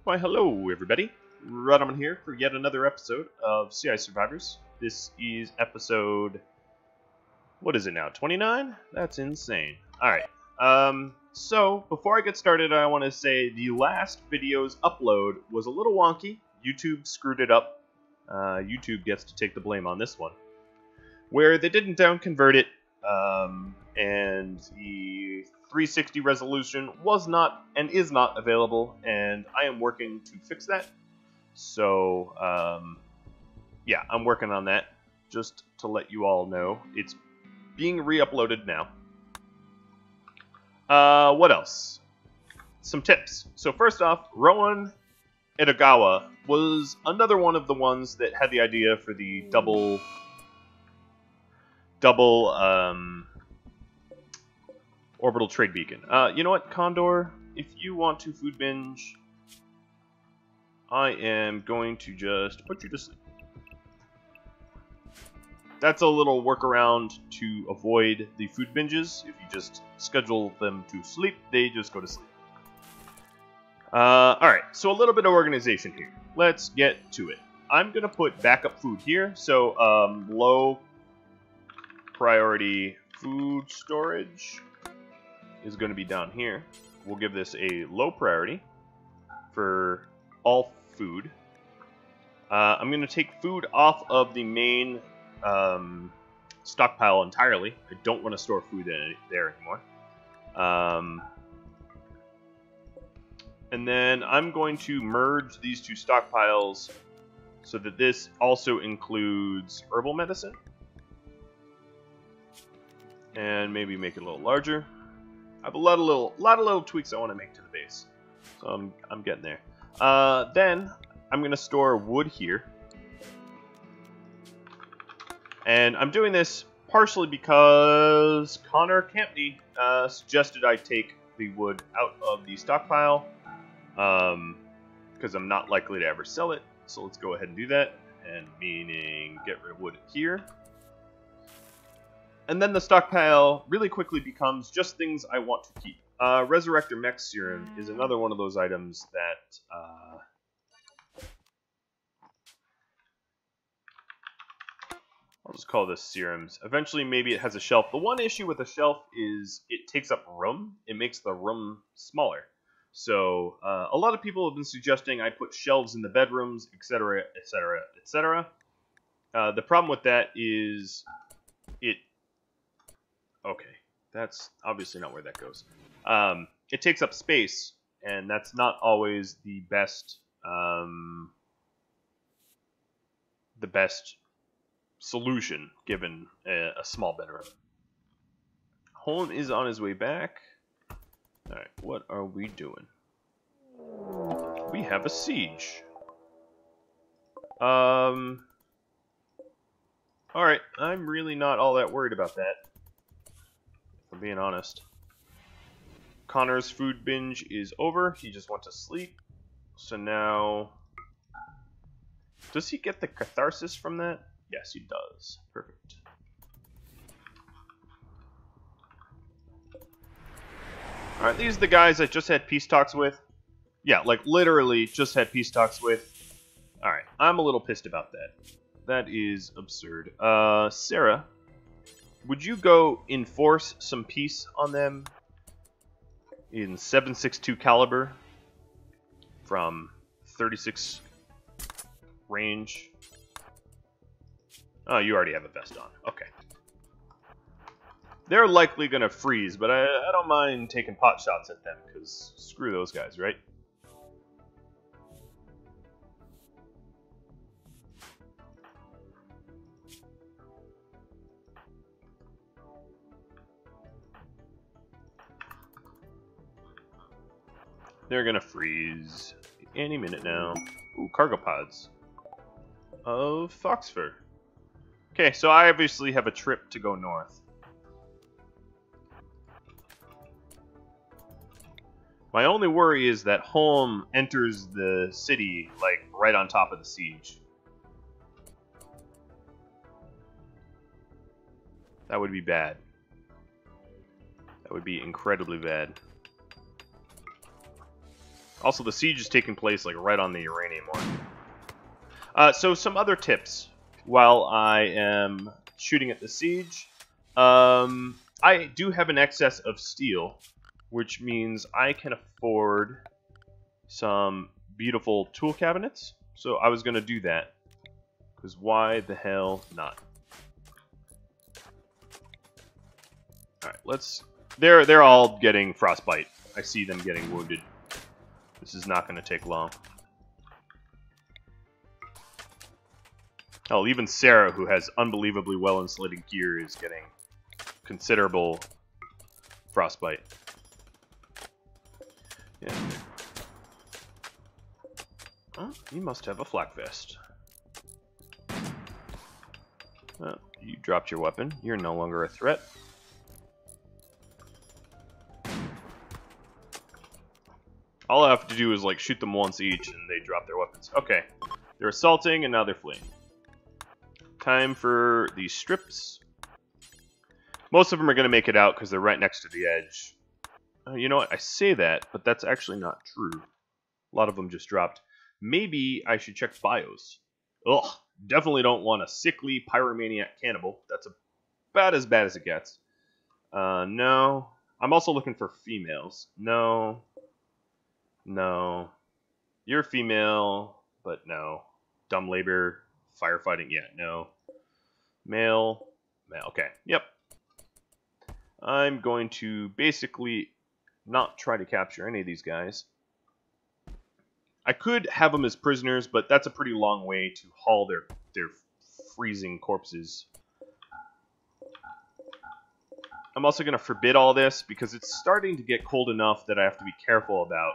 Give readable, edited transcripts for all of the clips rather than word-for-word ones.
Why, hello, everybody. Random here for yet another episode of CI Survivors. This is episode... what is it now, 29? That's insane. Alright, so before I get started, I want to say the last video's upload was a little wonky. YouTube screwed it up. YouTube gets to take the blame on this one. Where they didn't down-convert it, and the 360 resolution was not and is not available, and I am working to fix that. So, yeah, I'm working on that, just to let you all know. It's being re-uploaded now. What else? Some tips. So first off, Rowan Edogawa was another one of the ones that had the idea for the double orbital trade beacon. You know what, Condor? If you want to food binge, I am going to just put you to sleep. That's a little workaround to avoid the food binges. If you just schedule them to sleep, they just go to sleep. Alright, so a little bit of organization here. Let's get to it. I'm going to put backup food here. So, low priority food storage is going to be down here. We'll give this a low priority for all food. I'm going to take food off of the main stockpile entirely. I don't want to store food there anymore. And then I'm going to merge these two stockpiles so that this also includes herbal medicine. And maybe make it a little larger. I have a lot of little tweaks I want to make to the base. So I'm getting there. Then I'm going to store wood here. And I'm doing this partially because Connor Campney suggested I take the wood out of the stockpile. Because I'm not likely to ever sell it. So let's go ahead and do that. And meaning get rid of wood here. And then the stockpile really quickly becomes just things I want to keep. Resurrector Mech Serum is another one of those items that... I'll just call this serums. Eventually, maybe it has a shelf. The one issue with a shelf is it takes up room. It makes the room smaller. So, a lot of people have been suggesting I put shelves in the bedrooms, etc., etc., etc. The problem with that is it... okay, that's obviously not where that goes. It takes up space, and that's not always the best solution given a small bedroom. Holm is on his way back. Alright, what are we doing? We have a siege. Alright, I'm really not all that worried about that, if I'm being honest. Connor's food binge is over. He just went to sleep. So now... does he get the catharsis from that? Yes, he does. Perfect. Alright, these are the guys I just had peace talks with. Yeah, like literally just had peace talks with. Alright, I'm a little pissed about that. That is absurd. Serra, would you go enforce some peace on them in 7.62 caliber from 36 range? Oh, you already have a vest on. Okay. They're likely going to freeze, but I don't mind taking pot shots at them, because screw those guys, right? They're going to freeze any minute now. Ooh, cargo pods of fox fur. Okay, so I obviously have a trip to go north. My only worry is that Holm enters the city, like, right on top of the siege. That would be bad. That would be incredibly bad. Also, the siege is taking place like right on the uranium one. So some other tips while I am shooting at the siege. I do have an excess of steel, which means I can afford some beautiful tool cabinets. So I was going to do that, because why the hell not? All right, let's. They're all getting frostbite. I see them getting wounded. This is not going to take long. Hell, even Serra, who has unbelievably well insulated gear, is getting considerable frostbite. Yeah. Oh, you must have a flak vest. Oh, you dropped your weapon. You're no longer a threat. All I have to do is like shoot them once each and they drop their weapons. Okay. They're assaulting and now they're fleeing. Time for these strips. Most of them are going to make it out because they're right next to the edge. You know what? I say that, but that's actually not true. A lot of them just dropped. Maybe I should check bios. Ugh. Definitely don't want a sickly pyromaniac cannibal. That's about as bad as it gets. No. I'm also looking for females. No. No. You're female, but no. Dumb labor, firefighting, yeah, no. Male, male, okay, yep. I'm going to basically not try to capture any of these guys. I could have them as prisoners, but that's a pretty long way to haul their freezing corpses. I'm also going to forbid all this because it's starting to get cold enough that I have to be careful about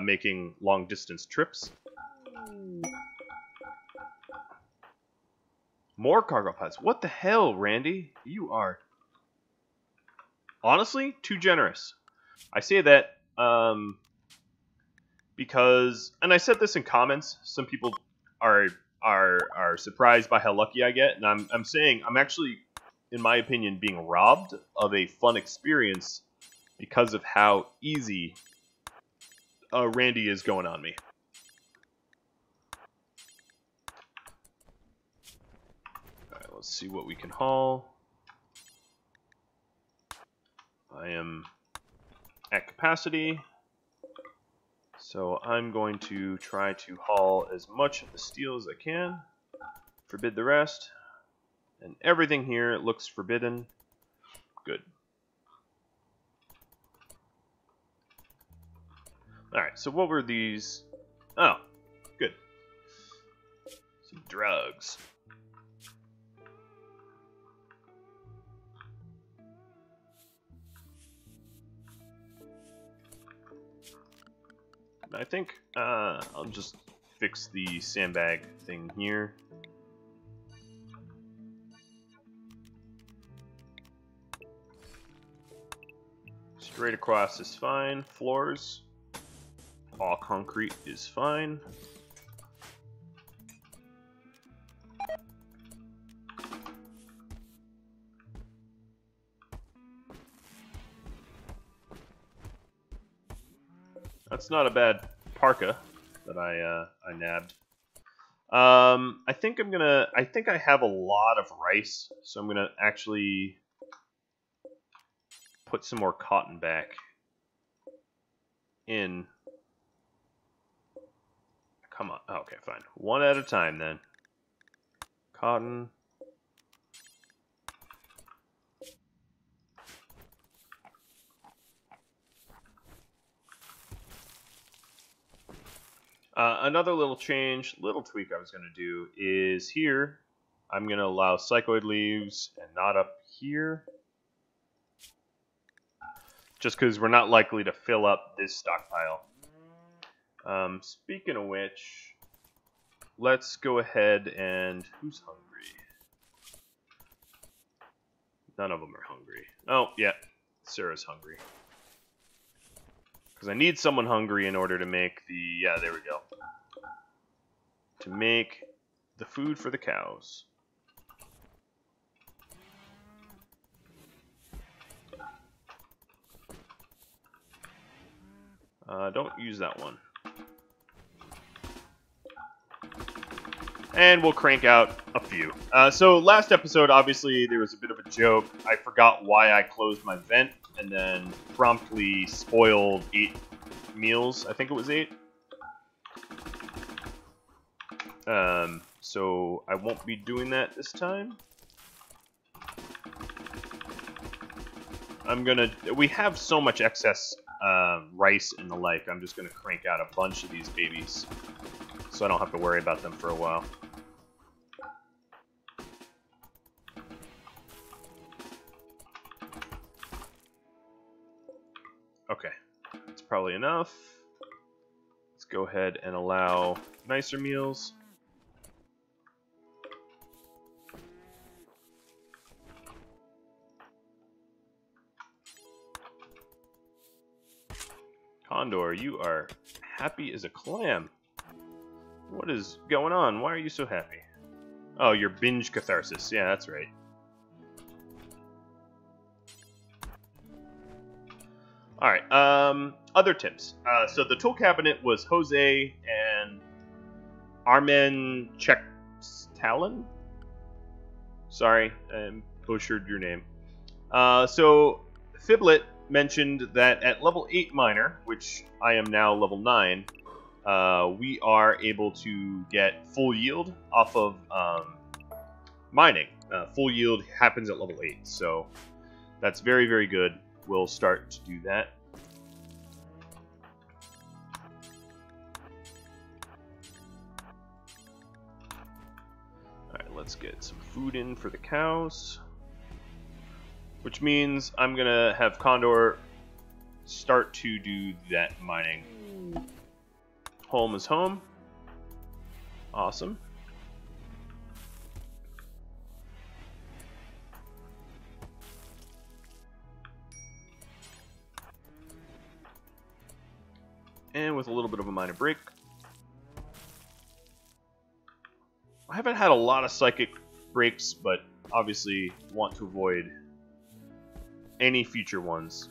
making long-distance trips. More cargo pods. What the hell, Randy? You are honestly too generous. I say that because, and I said this in comments, some people are surprised by how lucky I get, and I'm saying I'm actually, in my opinion, being robbed of a fun experience because of how easy Randy is going on me. Alright, let's see what we can haul. I am at capacity, so I'm going to try to haul as much of the steel as I can, forbid the rest, and everything here looks forbidden. Good. Alright, so what were these? Oh, good. Some drugs. I think I'll just fix the sandbag thing here. Straight across is fine. Floors, all concrete is fine. That's not a bad parka that I nabbed. I think I have a lot of rice, so I'm gonna actually put some more cotton back in. Come on. Oh, okay, fine. One at a time then. Cotton. Another little change, little tweak I was going to do is here, I'm going to allow psychoid leaves and not up here. Just because we're not likely to fill up this stockpile. Speaking of which, let's go ahead and... Who's hungry? None of them are hungry. Oh, yeah. Sarah's hungry. Because I need someone hungry in order to make the... Yeah, there we go. To make the food for the cows. Don't use that one. And we'll crank out a few. So last episode, obviously, there was a bit of a joke. I forgot why I closed my vent and then promptly spoiled 8 meals. I think it was 8. So I won't be doing that this time. We have so much excess rice and the like. I'm just gonna crank out a bunch of these babies, so I don't have to worry about them for a while. Okay, that's probably enough. Let's go ahead and allow nicer meals. Condor, you are happy as a clam. What is going on? Why are you so happy? Oh, your binge catharsis. Yeah, that's right. Alright, other tips. So the tool cabinet was Jose and Armen Talon? Sorry, I butchered your name. So Fiblet mentioned that at level 8 miner, which I am now level 9, we are able to get full yield off of mining. Full yield happens at level 8, so that's very, very good. We'll start to do that. Alright, let's get some food in for the cows. Which means I'm gonna have Condor start to do that mining. Home is home. Awesome. And with a little bit of a minor break. I haven't had a lot of psychic breaks, but obviously want to avoid any future ones.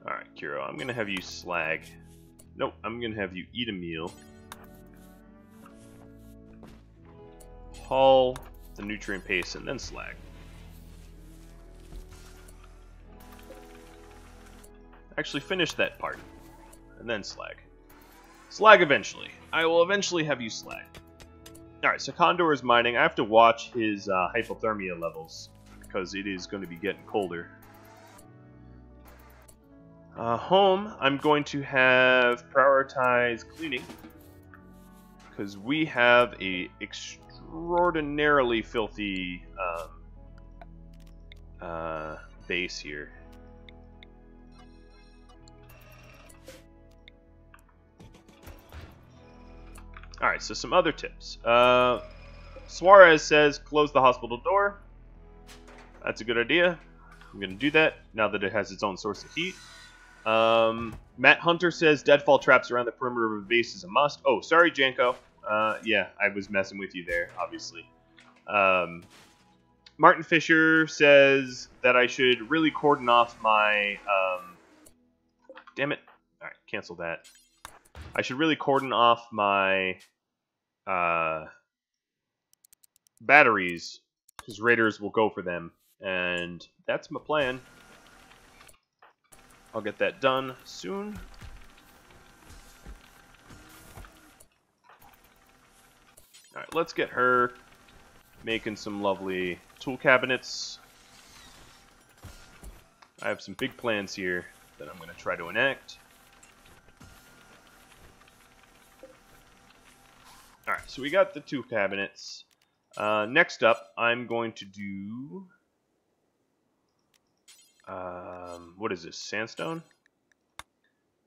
Alright, Kiro, I'm gonna have you slag. Nope, I'm gonna have you eat a meal. Haul the nutrient paste and then slag. Actually finish that part and then slag. Slag eventually. I will eventually have you slag. Alright, so Condor is mining. I have to watch his hypothermia levels because it is going to be getting colder. Home, I'm going to have prioritize cleaning because we have a extraordinarily filthy base here. Alright, so some other tips. Suarez says close the hospital door. That's a good idea. I'm going to do that now that it has its own source of heat. Matt Hunter says deadfall traps around the perimeter of a base is a must. Oh, sorry, Janko. Yeah, I was messing with you there, obviously. Martin Fisher says that I should really cordon off my... damn it. Alright, cancel that. I should really cordon off my batteries because raiders will go for them, and that's my plan. I'll get that done soon. Alright, let's get her making some lovely tool cabinets. I have some big plans here that I'm going to try to enact. Alright, so we got the two cabinets. Next up, I'm going to do... what is this, sandstone?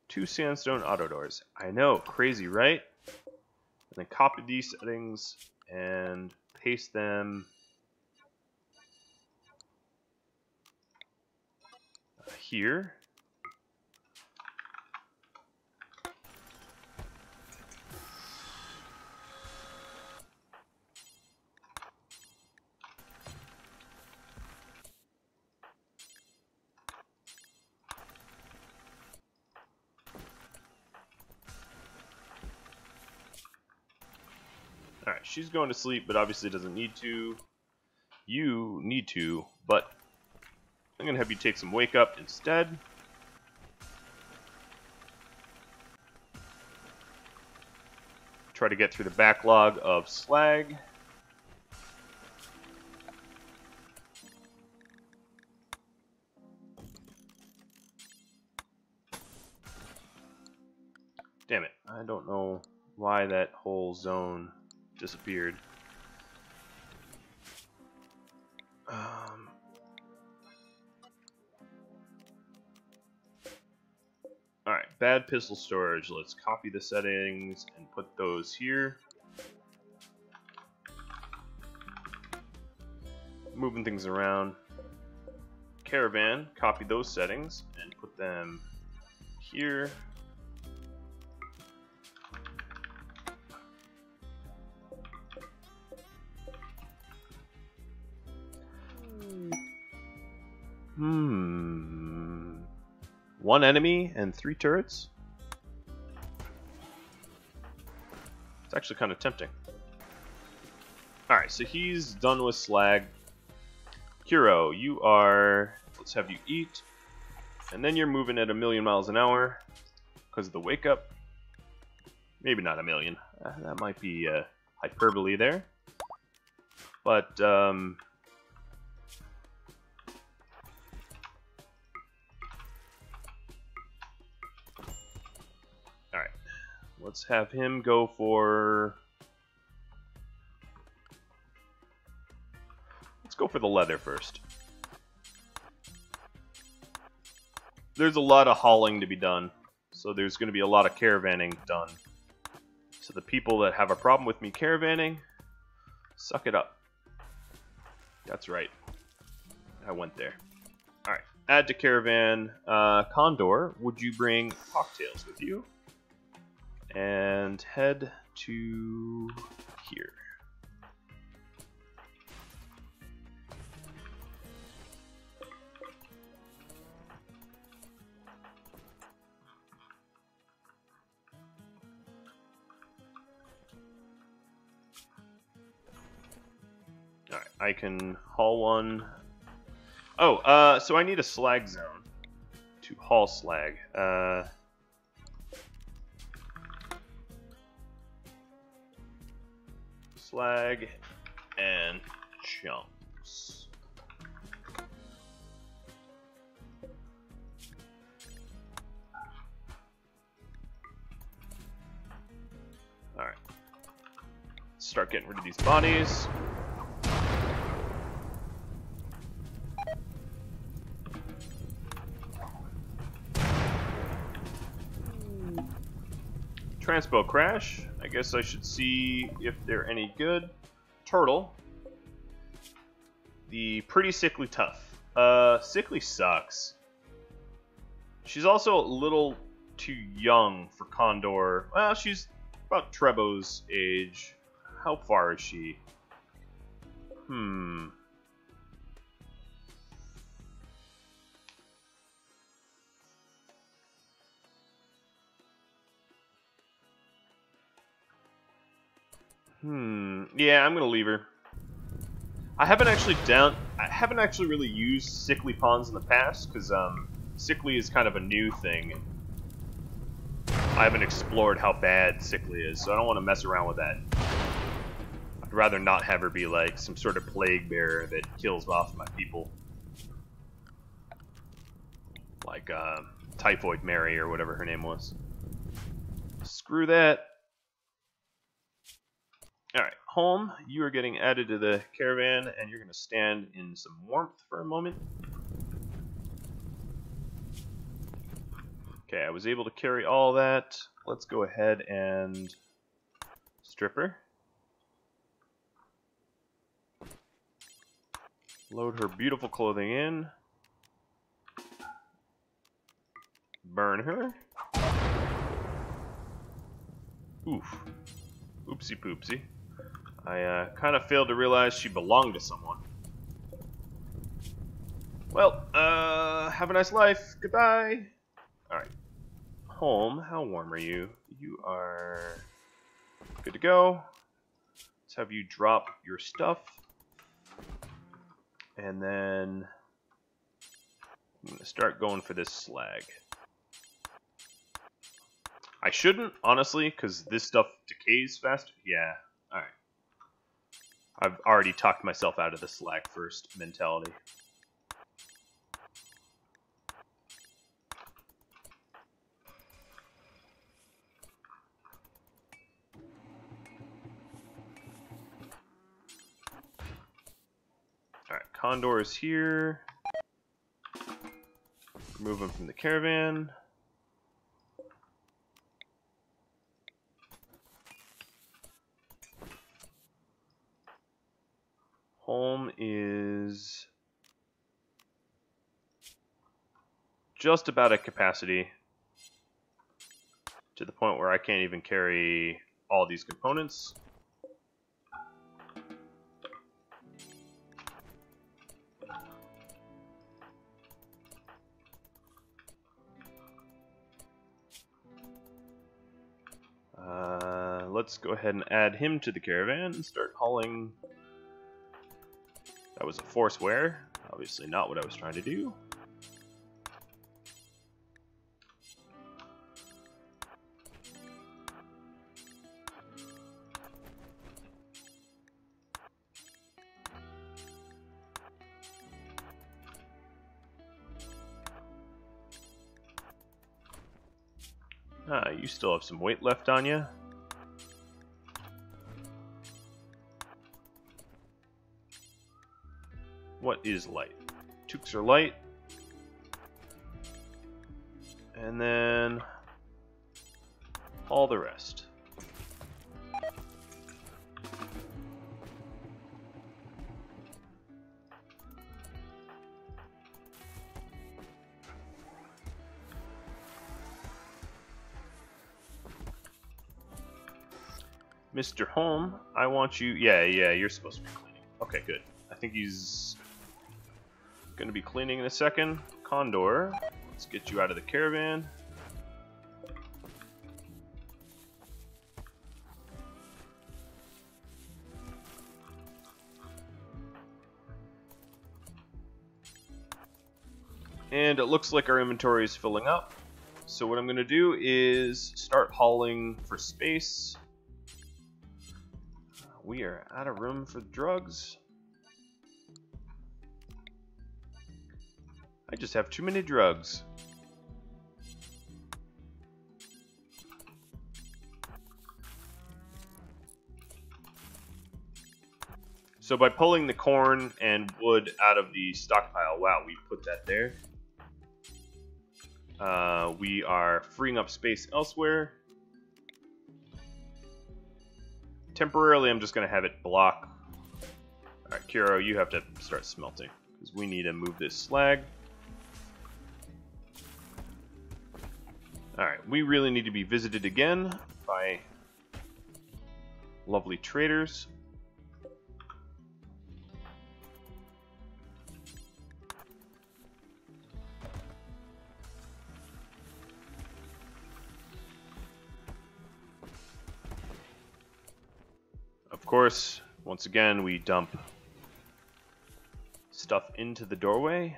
2 sandstone auto doors. I know, crazy, right? And then copy these settings and paste them here. Alright, she's going to sleep, but obviously doesn't need to. You need to, but I'm going to have you take some wake up instead. Try to get through the backlog of slag. Damn it, I don't know why that whole zone disappeared. Alright, bad pistol storage. Let's copy the settings and put those here. Moving things around. Caravan, copy those settings and put them here. One enemy and 3 turrets? It's actually kind of tempting. Alright, so he's done with slag. Hero, you are... Let's have you eat. And then you're moving at 1,000,000 miles an hour because of the wake up. Maybe not 1,000,000. That might be hyperbole there. But, let's have him go for... Let's go for the leather first. There's a lot of hauling to be done, so there's going to be a lot of caravanning done. So the people that have a problem with me caravanning, suck it up. That's right. I went there. Alright, add to caravan. Condor, would you bring cocktails with you? And head to here. Alright, I can haul one. Oh, so I need a slag zone to haul slag. Slag and chunks. Alright. Start getting rid of these bodies. Transpo crash. I guess I should see if they're any good. Turtle. The pretty sickly tough. Sickly sucks. She's also a little too young for Condor. Well, she's about Trebo's age. How far is she? Yeah, I'm gonna leave her. I haven't actually really used sickly pawns in the past because sickly is kind of a new thing. I haven't explored how bad sickly is, so I don't want to mess around with that. I'd rather not have her be like some sort of plague bearer that kills off my people, like Typhoid Mary or whatever her name was. Screw that. Alright, home, you are getting added to the caravan, and you're going to stand in some warmth for a moment. Okay, I was able to carry all that. Let's go ahead and strip her. Load her beautiful clothing in. Burn her. Oof. Oopsie poopsie. I kind of failed to realize she belonged to someone. Well, have a nice life. Goodbye. Alright. Home, how warm are you? You are good to go. let's have you drop your stuff. And then I'm going to start going for this slag. I shouldn't, honestly, because this stuff decays faster. Yeah, alright. I've already talked myself out of the slag first mentality. Alright, Condor is here. Remove him from the caravan. Home is just about at capacity, to the point where I can't even carry all these components. Let's go ahead and add him to the caravan and start hauling. That was a force wear. Obviously not what I was trying to do. You still have some weight left on you. What is light? Toques are light. And then all the rest. Mr. Home, I want you... Yeah, you're supposed to be cleaning. Okay, good. I think he's going to be cleaning in a second. Condor, let's get you out of the caravan. And it looks like our inventory is filling up. So what I'm going to do is start hauling for space. We are out of room for drugs. I just have too many drugs. So by pulling the corn and wood out of the stockpile, wow, we put that there. We are freeing up space elsewhere. Temporarily, I'm just going to have it block. Alright, Kiro, you have to start smelting, because we need to move this slag. Alright, we really need to be visited again by lovely traders. Of course, once again, we dump stuff into the doorway.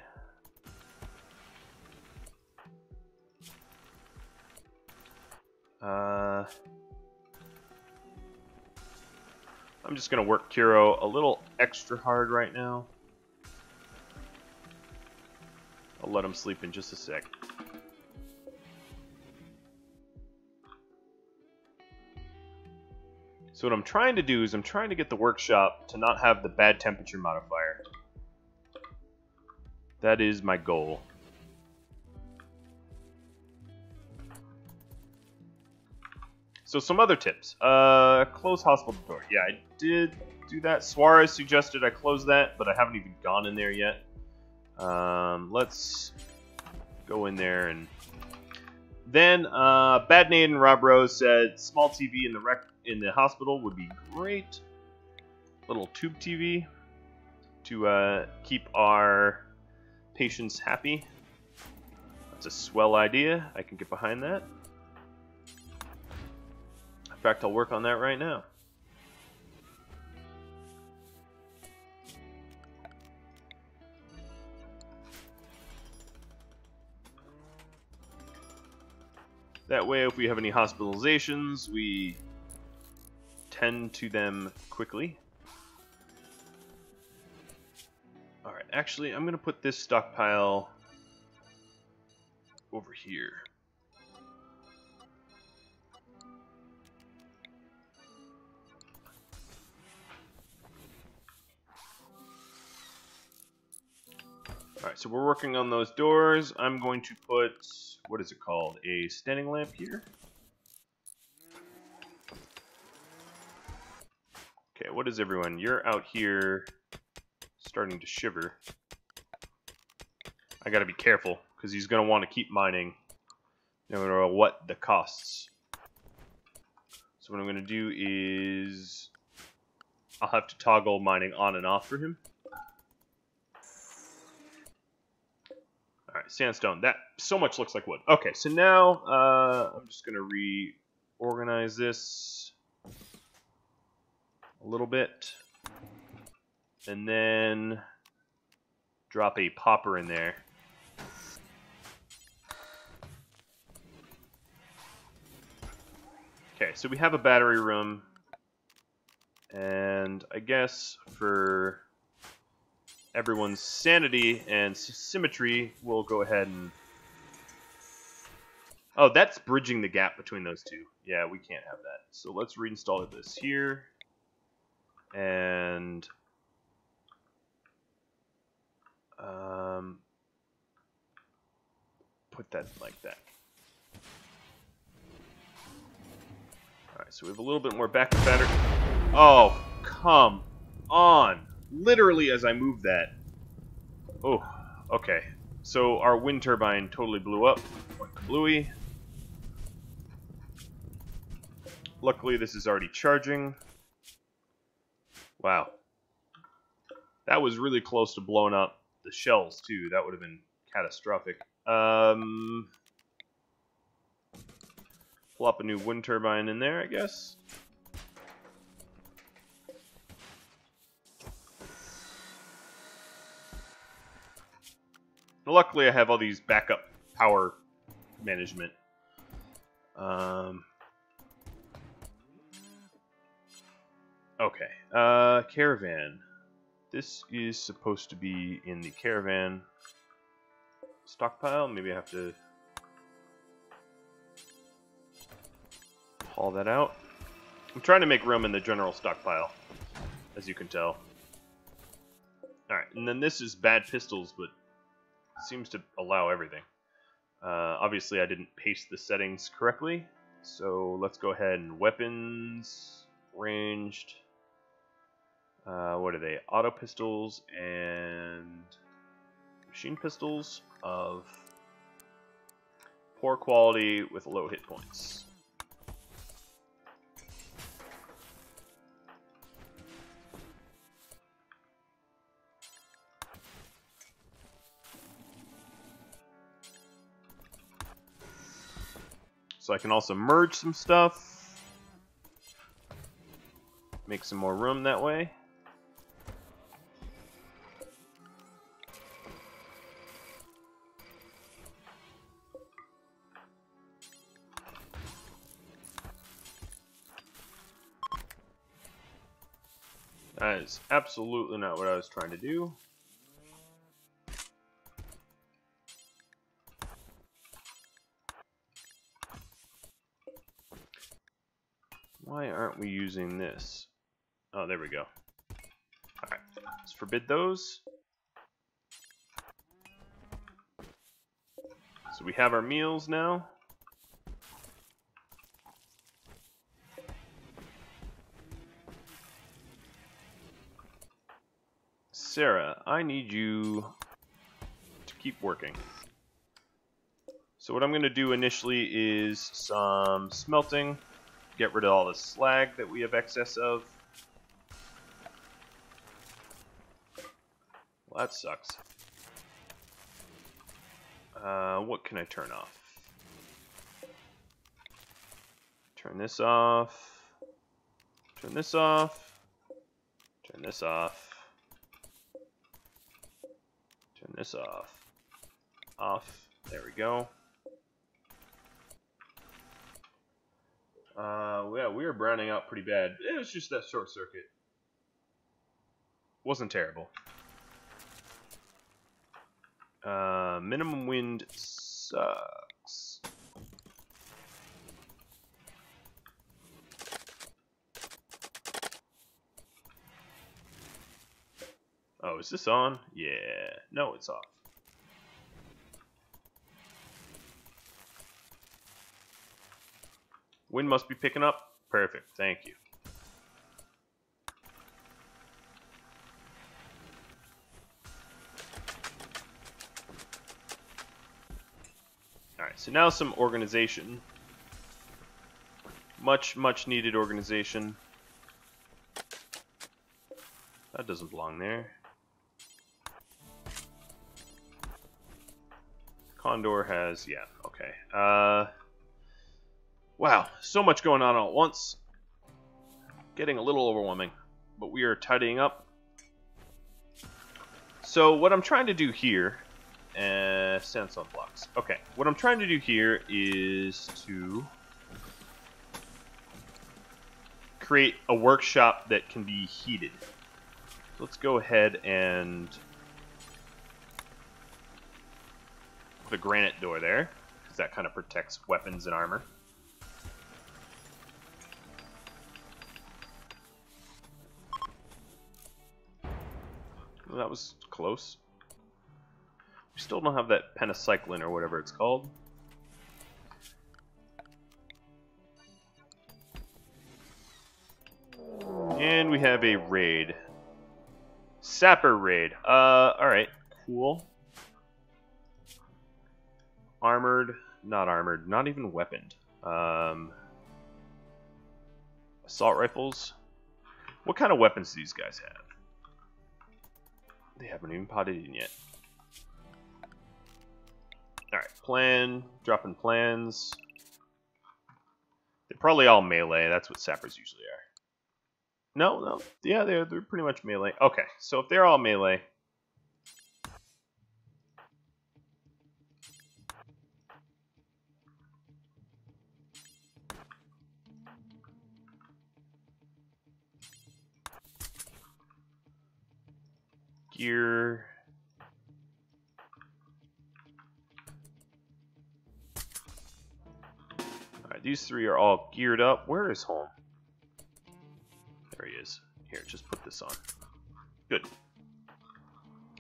I'm just going to work Kiro a little extra hard right now. I'll let him sleep in just a sec. So what I'm trying to do is I'm trying to get the workshop to not have the bad temperature modifier. That is my goal. So some other tips. Close hospital door. Yeah, I did do that. Suarez suggested I close that, but I haven't even gone in there yet. Let's go in there and... Then, Bad Nate and Rob Rose said small TV in the hospital would be great. Little tube TV to keep our patients happy. That's a swell idea. I can get behind that. In fact, I'll work on that right now. That way, if we have any hospitalizations, we tend to them quickly. Alright, actually, I'm going to put this stockpile over here. Alright, so we're working on those doors. I'm going to put, what is it called? A standing lamp here. Okay, what is everyone? You're out here starting to shiver. I gotta be careful, because he's gonna want to keep mining no matter what the costs. So what I'm gonna do is I'll have to toggle mining on and off for him. Alright, sandstone. That so much looks like wood. Okay, so now I'm just going to reorganize this a little bit. And then drop a popper in there. Okay, so we have a battery room. And I guess for everyone's sanity and symmetry, we'll go ahead and... Oh, that's bridging the gap between those two. Yeah, we can't have that. So let's reinstall this here. And... put that like that. Alright, so we have a little bit more backup battery. Oh, come on. Literally as I move that. Oh, okay. So our wind turbine totally blew up. Went kablooey. Luckily this is already charging. Wow. That was really close to blowing up the shells too. That would have been catastrophic. Plop a new wind turbine in there, I guess. Luckily, I have all these backup power management. Okay, Caravan. This is supposed to be in the Caravan stockpile. Maybe I have to haul that out. I'm trying to make room in the general stockpile, as you can tell. Alright, and then this is bad pistols, but seems to allow everything. Obviously, I didn't paste the settings correctly, so let's go ahead and weapons, ranged. What are they? Auto pistols and machine pistols of poor quality with low hit points. So I can also merge some stuff, make some more room that way. That is absolutely not what I was trying to do. Why aren't we using this? Oh, there we go. Alright, let's forbid those. So we have our meals now. Serra, I need you to keep working. So what I'm going to do initially is some smelting. Get rid of all the slag that we have excess of. Well, that sucks. What can I turn off? Turn this off. Turn this off. Turn this off. Turn this off. Off. There we go. Yeah, we were browning out pretty bad. It was just that short circuit. Wasn't terrible. Minimum wind sucks. Oh, is this on? Yeah. No, it's off. Wind must be picking up. Perfect. Thank you. Alright, so now some organization. Much needed organization. That doesn't belong there. Condor has, yeah, okay. Wow, so much going on all at once. Getting a little overwhelming, but we are tidying up. So what I'm trying to do here, sandstone blocks. Okay, what I'm trying to do here is to create a workshop that can be heated. Let's go ahead and put a granite door there, because that kind of protects weapons and armor. Well, that was close. We still don't have that pentacycline or whatever it's called. And we have a raid. Sapper raid. Alright, cool. Armored, not even weaponed. Assault rifles. What kind of weapons do these guys have? They haven't even potted in yet. Alright, plan, dropping plans. They're probably all melee, that's what sappers usually are. No, yeah, they're pretty much melee. Okay, so if they're all melee, gear. Alright, these three are all geared up. Where is home? There he is. Here, just put this on. Good.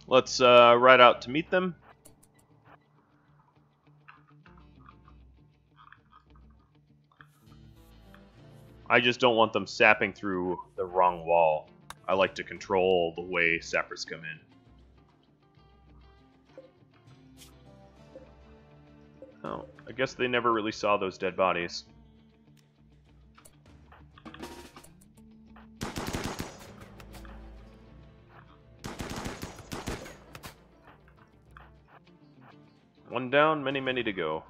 Let's ride out to meet them. I just don't want them sapping through the wrong wall. I like to control the way sappers come in. Oh, I guess they never really saw those dead bodies. One down, many to go.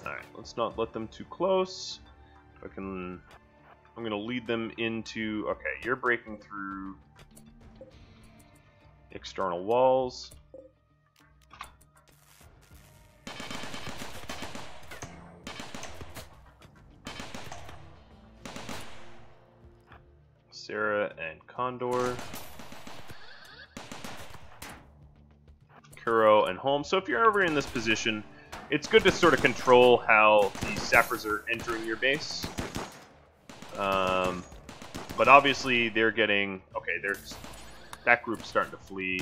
Alright, let's not let them too close. I'm gonna lead them into, okay, you're breaking through external walls. Serra and Condor. Kuro and Home. So if you're ever in this position, it's good to sort of control how these sappers are entering your base. But obviously they're getting... Okay, that group's starting to flee.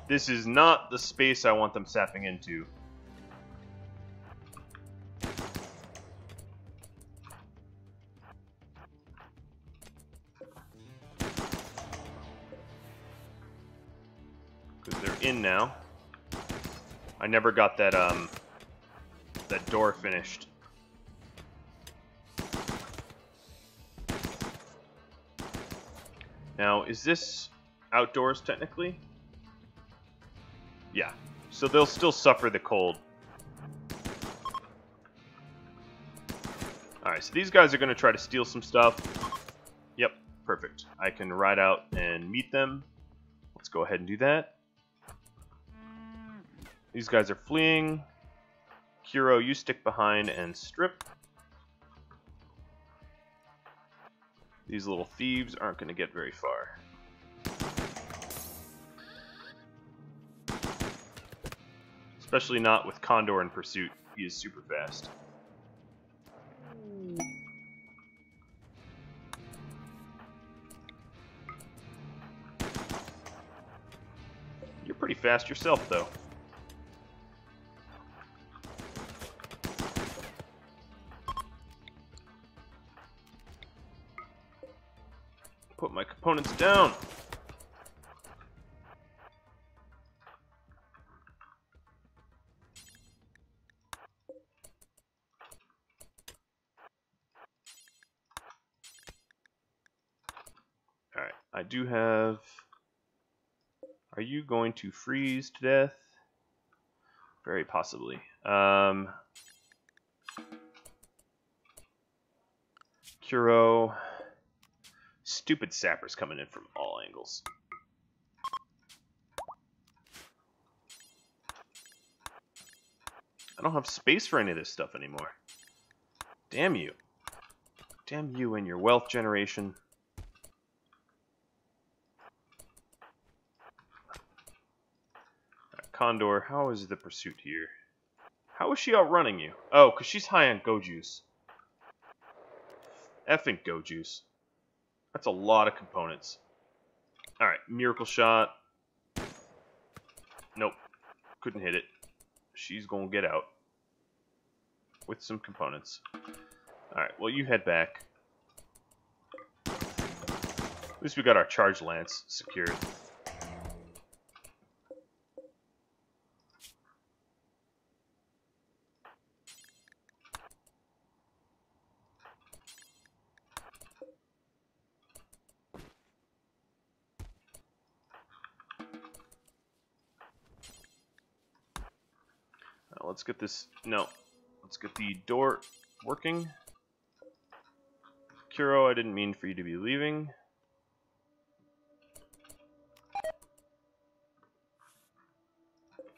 This is not the space I want them sapping into. In now. I never got that that door finished. Now, is this outdoors technically? Yeah. So they'll still suffer the cold. Alright, so these guys are going to try to steal some stuff. Yep, perfect. I can ride out and meet them. Let's go ahead and do that. These guys are fleeing. Kuro, you stick behind and strip. These little thieves aren't going to get very far. Especially not with Condor in pursuit. He is super fast. You're pretty fast yourself, though. Put my components down. Alright, I do have... Are you going to freeze to death? Very possibly. Kuro. Stupid Sapper's coming in from all angles. I don't have space for any of this stuff anymore. Damn you. Damn you and your wealth generation. Condor, how is the pursuit here? How is she outrunning you? Oh, because she's high on go juice. Effing go juice. That's a lot of components. Alright, miracle shot. Nope. Couldn't hit it. She's gonna get out. With some components. Alright, well you head back. At least we got our charge lance secured. Let's get this, no, let's get the door working. Kuro, I didn't mean for you to be leaving.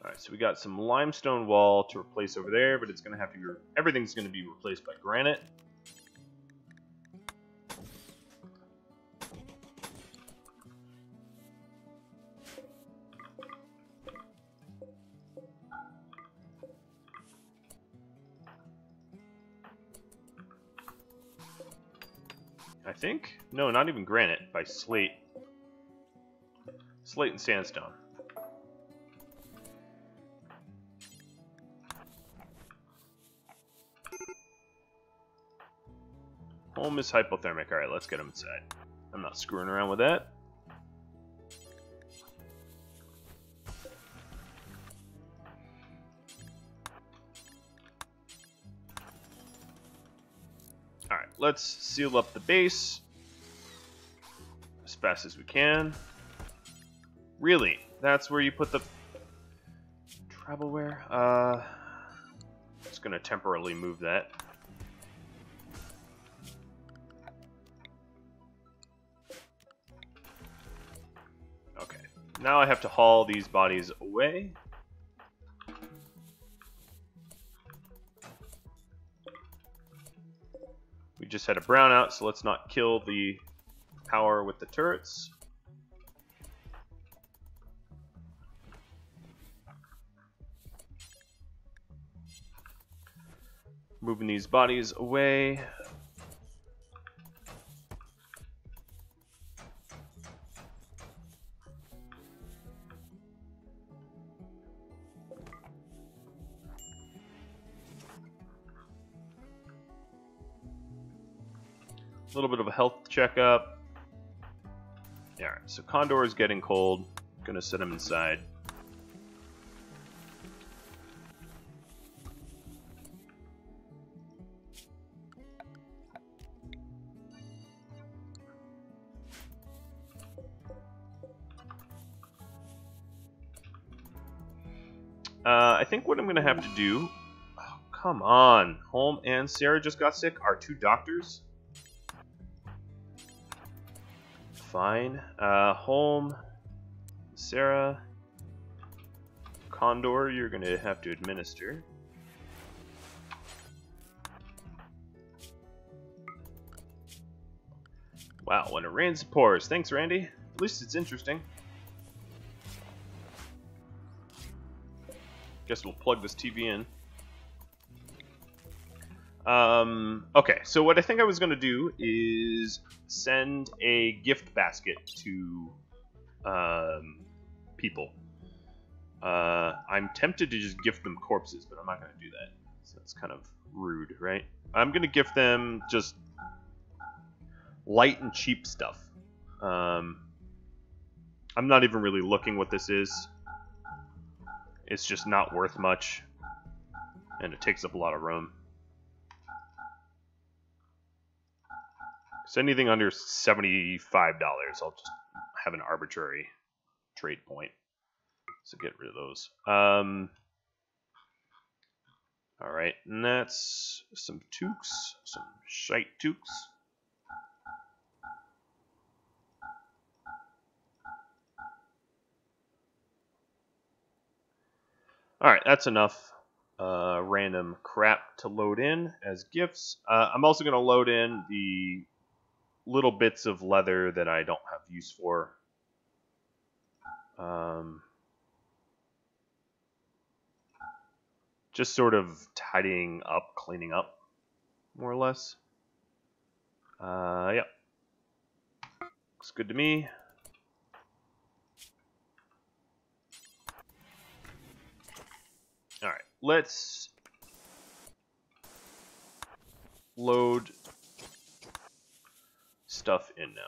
Alright, so we got some limestone wall to replace over there, but it's going to have to be, everything's going to be replaced by granite. I think? No, not even granite, by slate. Slate and sandstone. Home is hypothermic. Alright, let's get him inside. I'm not screwing around with that. Alright, let's seal up the base as fast as we can. Really? That's where you put the travelware? Just gonna temporarily move that. Okay, now I have to haul these bodies away. We just had a brownout, so let's not kill the power with the turrets. Moving these bodies away. A little bit of a health checkup. Yeah, alright, so Condor is getting cold. Gonna set him inside. I think what I'm gonna have to do... Oh, come on. Holm and Sarah just got sick. Our 2 doctors. Fine. Holm, Sarah, Condor, you're going to have to administer. Wow, when it rains, it pours. Thanks, Randy. At least it's interesting. Guess we'll plug this TV in. Okay, so what I think I was going to do is send a gift basket to people. I'm tempted to just gift them corpses, but I'm not going to do that. So that's kind of rude, right? I'm going to gift them just light and cheap stuff. I'm not even really looking what this is. It's just not worth much, and it takes up a lot of room. So anything under $75, I'll just have an arbitrary trade point. So get rid of those. Alright, and that's some toques, some shite toques. Alright, that's enough random crap to load in as gifts. I'm also going to load in the little bits of leather that I don't have use for. Just sort of tidying up, cleaning up, more or less. Yeah. Looks good to me. Alright, let's load stuff in now.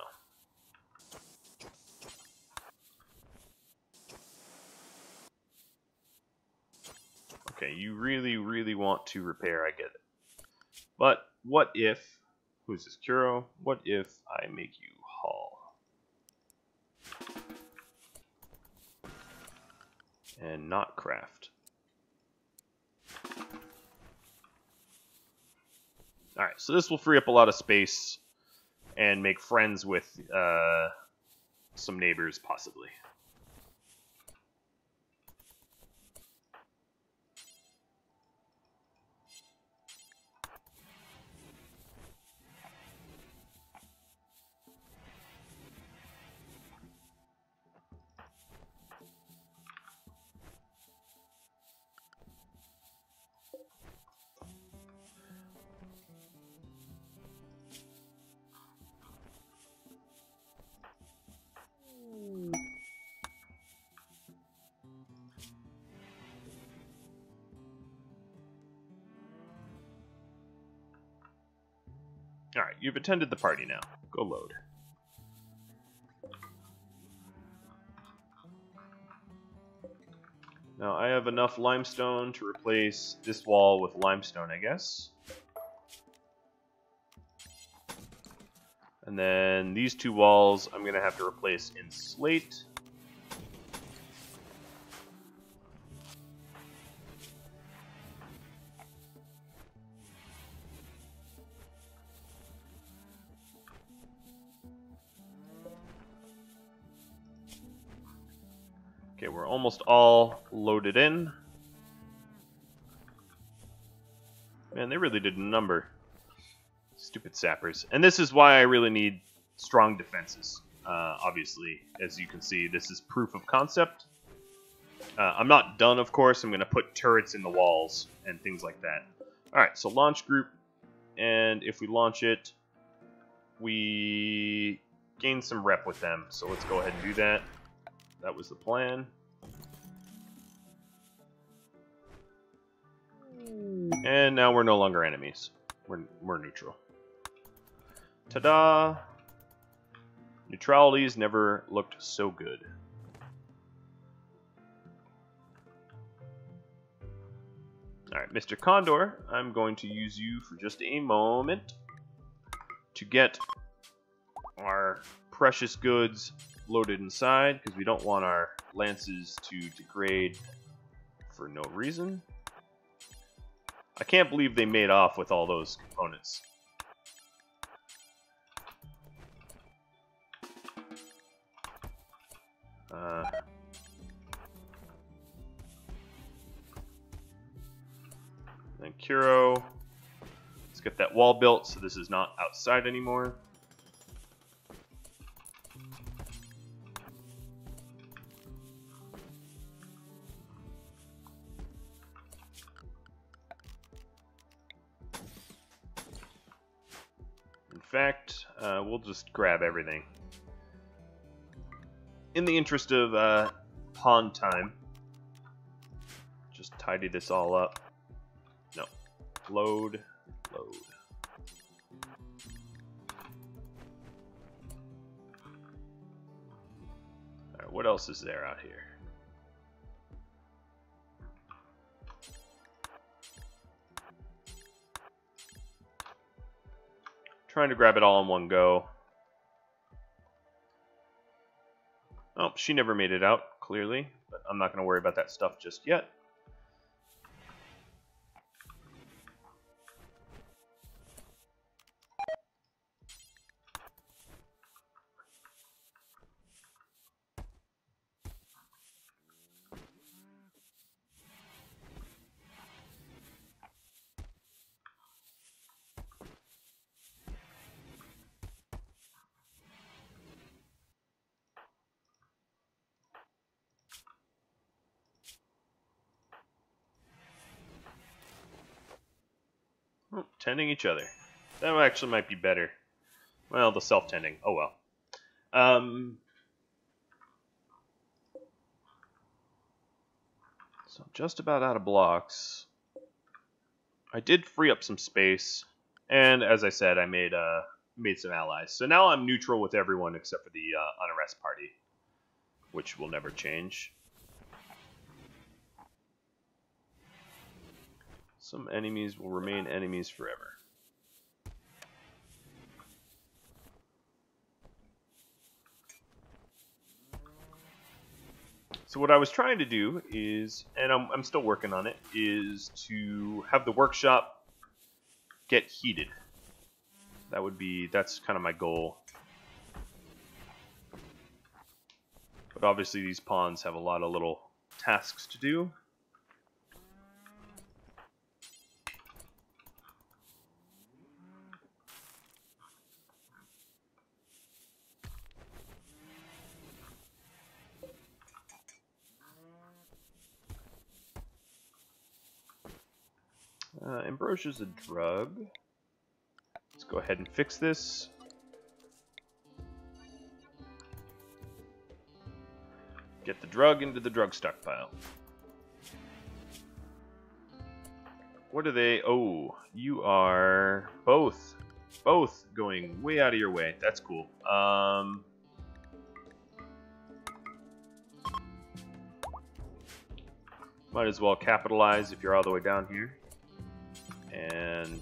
Okay, you really, really want to repair, I get it. But what if, who's this, Kuro? What if I make you haul? And not craft. Alright, so this will free up a lot of space and make friends with some neighbors, possibly. Alright, you've attended the party now. Go load. Now I have enough limestone to replace this wall with limestone, I guess. And then these 2 walls I'm going to have to replace in slate. Okay, we're almost all loaded in. Man, they really did a number. Stupid sappers. And this is why I really need strong defenses. Obviously, as you can see, this is proof of concept. I'm not done, of course. I'm going to put turrets in the walls and things like that. Alright, so launch group. And if we launch it, we gain some rep with them. So let's go ahead and do that. That was the plan. And now we're no longer enemies. We're neutral. Ta-da! Neutrality's never looked so good. Alright, Mr. Condor, I'm going to use you for just a moment to get our precious goods loaded inside, because we don't want our lances to degrade for no reason. I can't believe they made off with all those components. Then Kuro. Let's get that wall built so this is not outside anymore. In fact, we'll just grab everything. In the interest of pawn time, just tidy this all up. No. Load. Load. Alright, what else is there out here? Trying to grab it all in one go. Oh, she never made it out, clearly, but I'm not going to worry about that stuff just yet. Oh, tending each other. That actually might be better. Well, the self-tending. Oh well. So just about out of blocks. I did free up some space, and as I said, I made some allies. So now I'm neutral with everyone except for the unarrest party, which will never change. Some enemies will remain enemies forever. So what I was trying to do is, and I'm still working on it, is to have the workshop get heated. That's kind of my goal. But obviously these pawns have a lot of little tasks to do. Ambrosia's a drug. Let's go ahead and fix this. Get the drug into the drug stockpile. What are they? Oh, you are both going way out of your way. That's cool. Might as well capitalize if you're all the way down here. And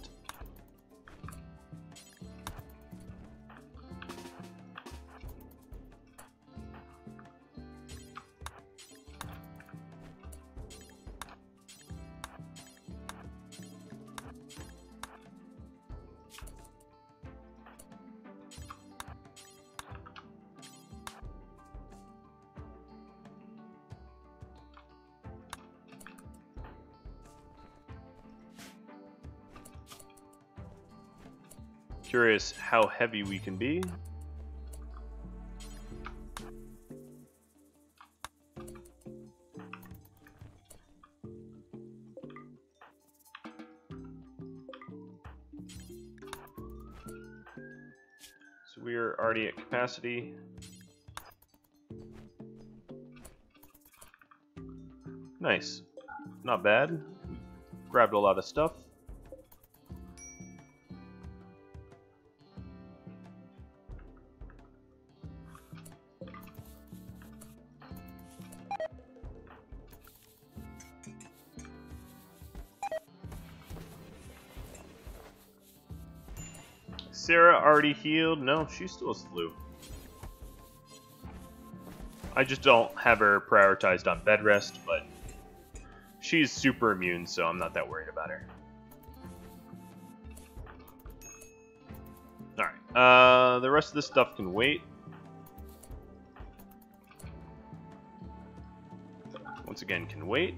curious how heavy we can be. So we are already at capacity. Nice. Not bad. Grabbed a lot of stuff. Serra already healed? No, she still has flu. I just don't have her prioritized on bed rest, but she's super immune, so I'm not that worried about her. Alright, the rest of this stuff can wait. Once again, can wait.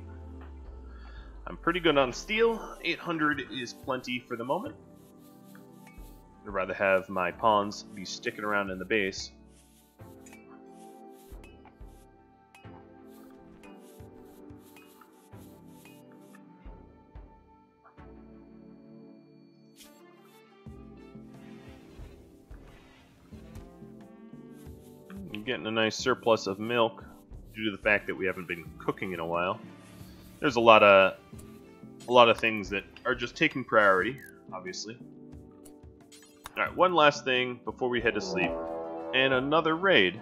I'm pretty good on steel. 800 is plenty for the moment. I'd rather have my pawns be sticking around in the base. I'm getting a nice surplus of milk due to the fact that we haven't been cooking in a while. There's a lot of things that are just taking priority, obviously. Alright, one last thing before we head to sleep. And another raid.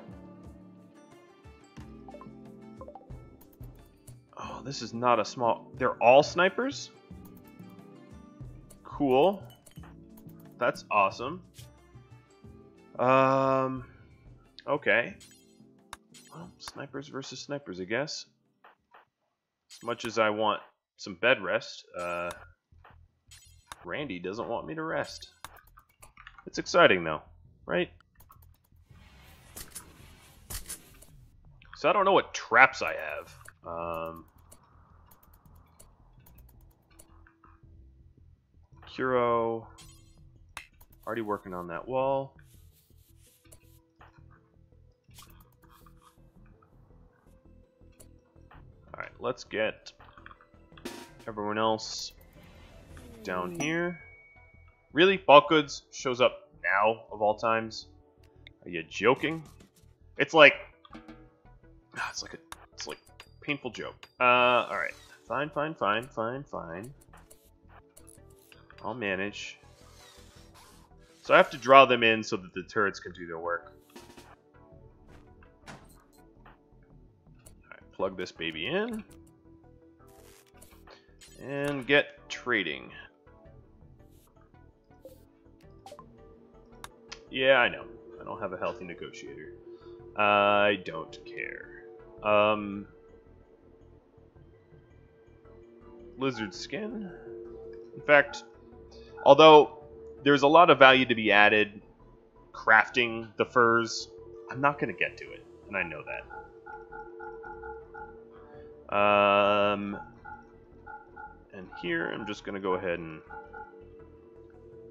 Oh, this is not a small... They're all snipers? Cool. That's awesome. Okay. Well, snipers versus snipers, I guess. As much as I want some bed rest, Randy doesn't want me to rest. It's exciting, though, right? So I don't know what traps I have. Kuro. Already working on that wall. Alright, let's get everyone else down here. Really? Bulk goods shows up now, of all times? Are you joking? It's like a painful joke. Alright. Fine. I'll manage. So I have to draw them in so that the turrets can do their work. Alright, plug this baby in. And get trading. Yeah, I know. I don't have a healthy negotiator. I don't care. Lizard skin. In fact, although there's a lot of value to be added crafting the furs, I'm not going to get to it, and I know that. And here, I'm just going to go ahead and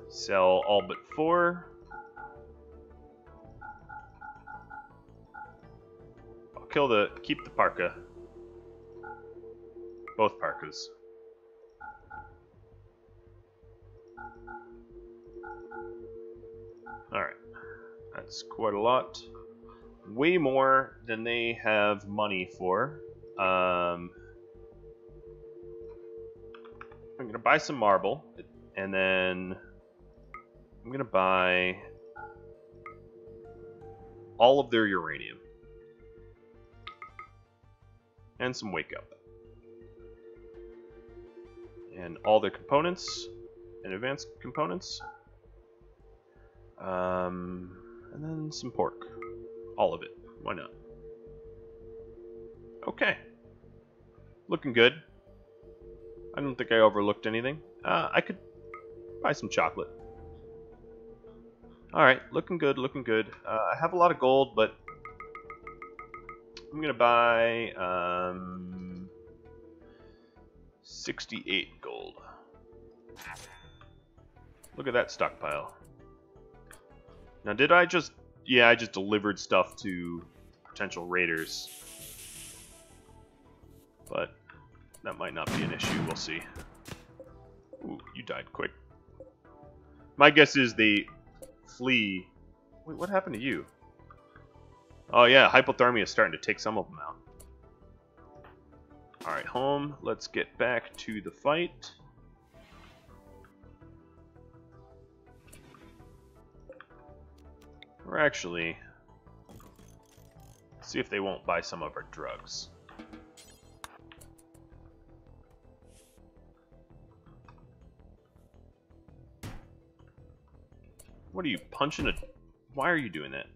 sell all but 4. I'll keep the parka. Both parkas. Alright. That's quite a lot. Way more than they have money for. I'm going to buy some marble, and then I'm going to buy all of their uranium. And some wake up. And all their components and advanced components. And then some pork. All of it. Why not? Okay. Looking good. I don't think I overlooked anything. I could buy some chocolate. Alright, looking good, looking good. I have a lot of gold, but I'm gonna buy 68 gold. Look at that stockpile. Now did I just... Yeah, I just delivered stuff to potential raiders. But that might not be an issue, we'll see. Ooh, you died quick. My guess is they flee... Wait, what happened to you? Oh yeah, hypothermia is starting to take some of them out. Alright, home. Let's get back to the fight. Or actually, see if they won't buy some of our drugs. What are you, punching a... Why are you doing that?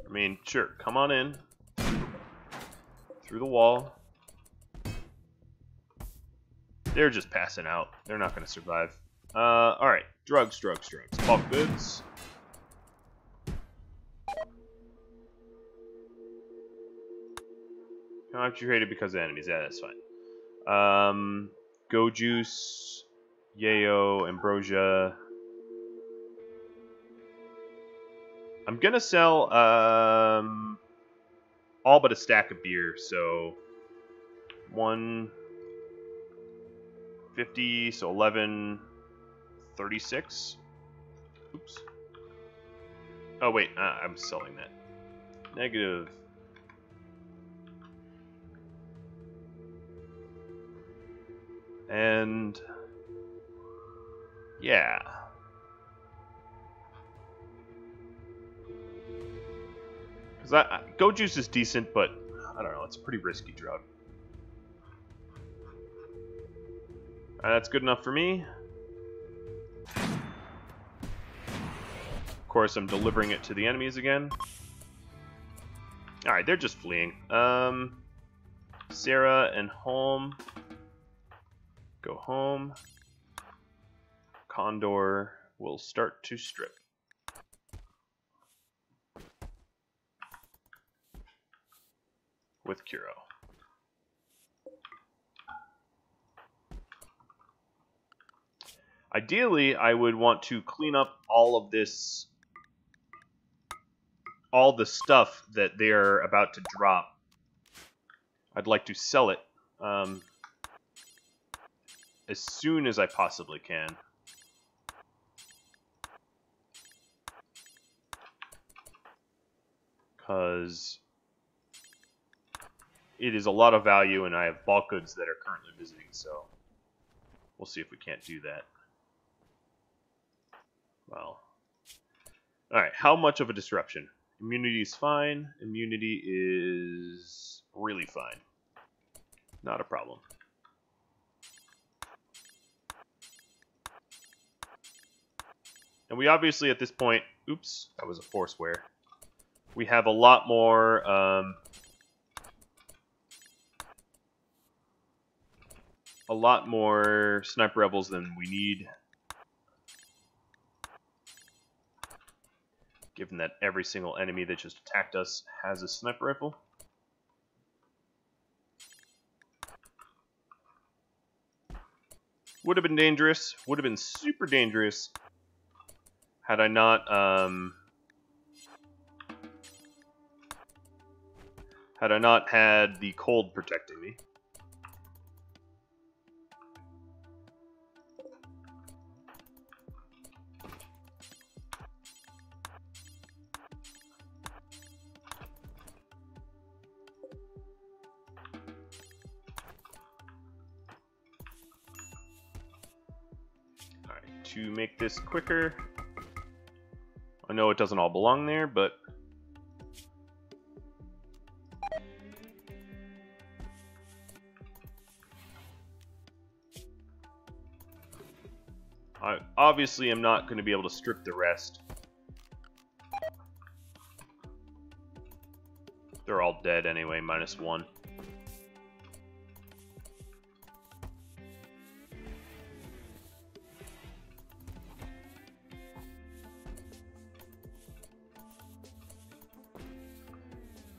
I mean, sure, come on in. Through the wall. They're just passing out. They're not going to survive. Alright. Drugs. Bulk goods. Concentrated because of enemies. Yeah, that's fine. Go juice. Yayo. Ambrosia. I'm going to sell all but a stack of beer. So 150, so 1136. Oops. Oh wait, I'm selling that. Negative. And yeah. Because Go Juice is decent, but I don't know, it's a pretty risky drug. That's good enough for me. Of course, I'm delivering it to the enemies again. Alright, they're just fleeing. Serra and home. Go home. Condor will start to strip. With Kuro. Ideally, I would want to clean up all of this, all the stuff that they're about to drop. I'd like to sell it as soon as I possibly can. Because it is a lot of value, and I have bulk goods that are currently visiting, so we'll see if we can't do that. Well, alright, how much of a disruption? Immunity is fine. Immunity is really fine. Not a problem. And we obviously, at this point, oops, that was a foursquare. We have a lot more sniper rebels than we need, given that every single enemy that just attacked us has a sniper rifle. Would have been dangerous. Would have been super dangerous had I not had the cold protecting me. Alright, to make this quicker, I know it doesn't all belong there, but I obviously am not going to be able to strip the rest. They're all dead anyway, -1.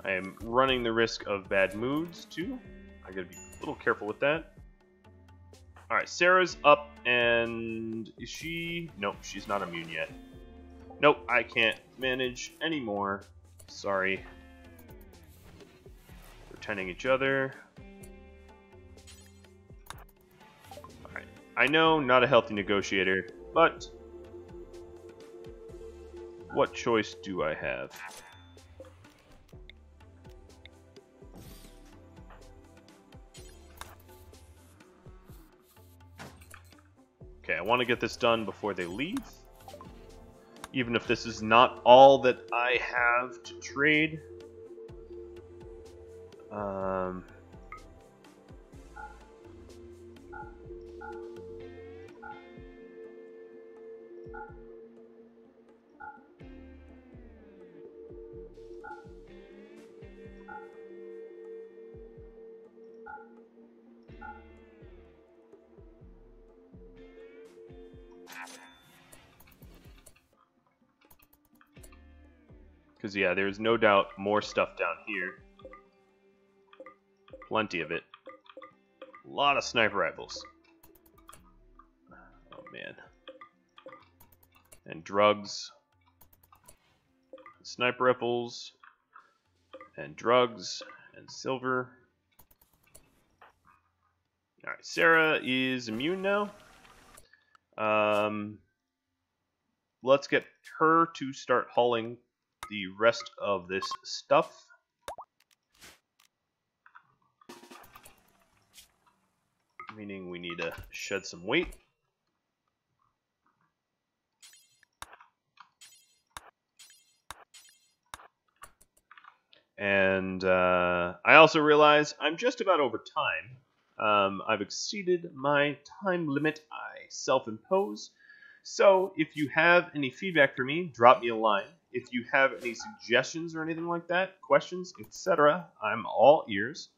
I am running the risk of bad moods, too. I gotta be a little careful with that. Alright, Sarah's up, and is she... Nope, she's not immune yet. Nope, I can't manage anymore. Sorry. Pretending each other. Alright, I know, not a healthy negotiator, but what choice do I have? Okay, I want to get this done before they leave. Even if this is not all that I have to trade. Because, yeah, there's no doubt more stuff down here. Plenty of it. A lot of sniper rifles. Oh, man. And drugs. Sniper rifles. And drugs. And silver. Alright, Serra is immune now. Let's get her to start hauling the rest of this stuff. Meaning we need to shed some weight. And I also realize I'm just about over time. I've exceeded my time limit I self-impose. So if you have any feedback for me, drop me a line. If you have any suggestions or anything like that, questions, etc., I'm all ears.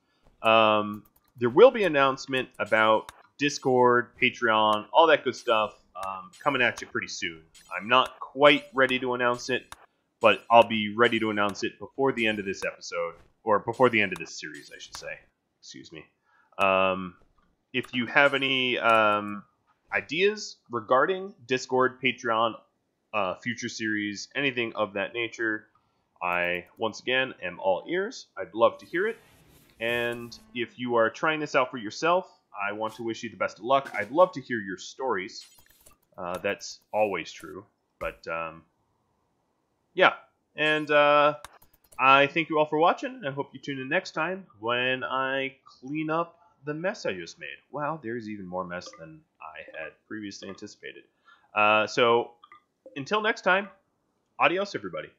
There will be an announcement about Discord, Patreon, all that good stuff coming at you pretty soon. I'm not quite ready to announce it, but I'll be ready to announce it before the end of this episode, or before the end of this series, I should say. Excuse me. If you have any ideas regarding Discord, Patreon, future series, anything of that nature, I, once again, am all ears. I'd love to hear it. And if you are trying this out for yourself, I want to wish you the best of luck. I'd love to hear your stories. That's always true. But, yeah. And I thank you all for watching. I hope you tune in next time when I clean up the mess I just made. Wow, there's even more mess than I had previously anticipated. So, until next time, adios, everybody.